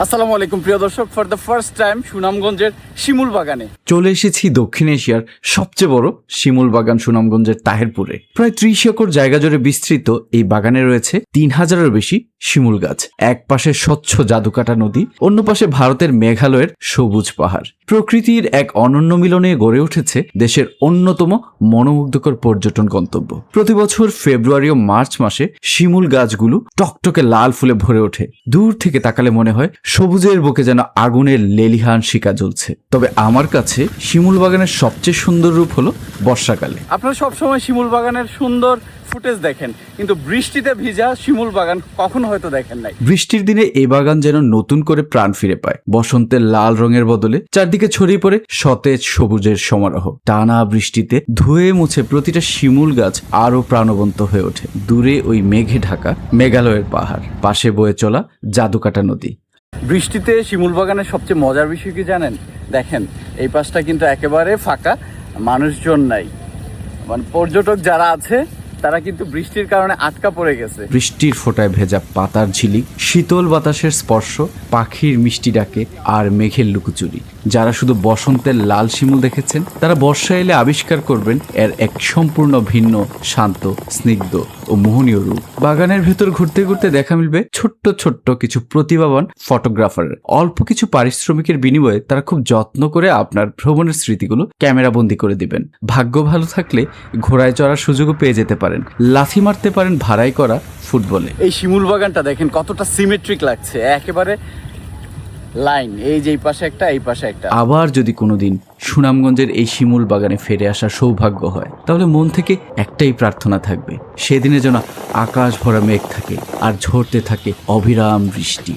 আসসালামু আলাইকুম প্রিয় দর্শক, ফর দ্য ফার্স্ট টাইম সুনামগঞ্জের শিমুল বাগানে চলে এসেছি দক্ষিণ এশিয়ার সবচেয়ে বড় শিমুল বাগান সুনামগঞ্জের তাহেরপুরে। প্রায় 30 একর জায়গা জুড়ে বিস্তৃত এই বাগানে রয়েছে 3000-এর বেশি শিমুল গাছ। এক পাশে স্বচ্ছ জাদুকাটা নদী, অন্য পাশে ভারতের মেঘালয়ের সবুজ পাহাড়। প্রকৃতির এক অনন্য মিলনে গড়ে উঠেছে দেশের অন্যতম মনোমুগ্ধকর পর্যটন গন্তব্য। প্রতি বছর ফেব্রুয়ারি ও মার্চ মাসে শিমুল গাছগুলো টকটকে লাল ফুলে ভরে ওঠে। দূর থেকে তাকালে মনে হয় সবুজের বুকে যেন আগুনের লেলিহান শিকা জ্বলছে। তবে আমার কাছে শিমুল বাগানের সবচেয়ে সুন্দর রূপ হলো বর্ষাকালে। আপনারা সবসময় শিমুল বাগানের সুন্দর ফুটেজ দেখেন, কিন্তু বৃষ্টিতে ভিজা শিমুল বাগান কখনো হয়তো দেখেন নাই। বৃষ্টির দিনে এই বাগান যেন নতুন করে প্রাণ ফিরে পায়। বসন্তের লাল রঙের বদলে চারদিকে ছড়িয়ে পড়ে সতেজ সবুজের সমারোহ। টানা বৃষ্টিতে ধুয়ে মুছে প্রতিটা শিমুল গাছ আরো প্রাণবন্ত হয়ে ওঠে। দূরে ওই মেঘে ঢাকা মেঘালয়ের পাহাড়, পাশে বয়ে চলা জাদুকাটা নদী। বৃষ্টিতে শিমুল বাগানের সবচেয়ে মজার বিষয় কি জানেন? দেখেন, এই পাশটা কিন্তু একেবারে ফাঁকা, মানুষজন নাই। মানে পর্যটক যারা আছে তারা কিন্তু বৃষ্টির কারণে আটকা পড়ে গেছে। বৃষ্টির ফোঁটায় ভেজা পাতার ঝিলিক, শীতল বাতাসের স্পর্শ, পাখির মিষ্টি ডাকে আর মেঘের লুকোচুরি। যারা শুধু বসন্তের লাল শিমুল দেখেছেন, তারা বর্ষা এলে আবিষ্কার করবেন এর এক সম্পূর্ণ ভিন্ন, শান্ত, স্নিগ্ধ ও মোহনীয় রূপ। বাগানের ভেতর ঘুরতে ঘুরতে দেখা মিলবে ছোট্ট ছোট্ট কিছু প্রতিভাবান ফটোগ্রাফার। অল্প কিছু পারিশ্রমিকের বিনিময়ে তারা খুব যত্ন করে আপনার ভ্রমণের স্মৃতিগুলো ক্যামেরাবন্দি করে দিবেন। ভাগ্য ভালো থাকলে ঘোড়ায় চড়ার সুযোগও পেয়ে যেতে পারেন, লাথি মারতে পারেন ভাড়াই করা ফুটবলে। এই শিমুল বাগানটা দেখেন কতটা সিমেট্রিক লাগছে, একেবারে লাইন। এই যে এই পাশে একটা, এই পাশে একটা। আবার যদি কোনোদিন সুনামগঞ্জের এই শিমুল বাগানে ফিরে আসার সৌভাগ্য হয়, তাহলে মন থেকে একটাই প্রার্থনা থাকবে, সেদিনে যেন আকাশ ভরা মেঘ থাকে আর ঝরতে থাকে অবিরাম বৃষ্টি।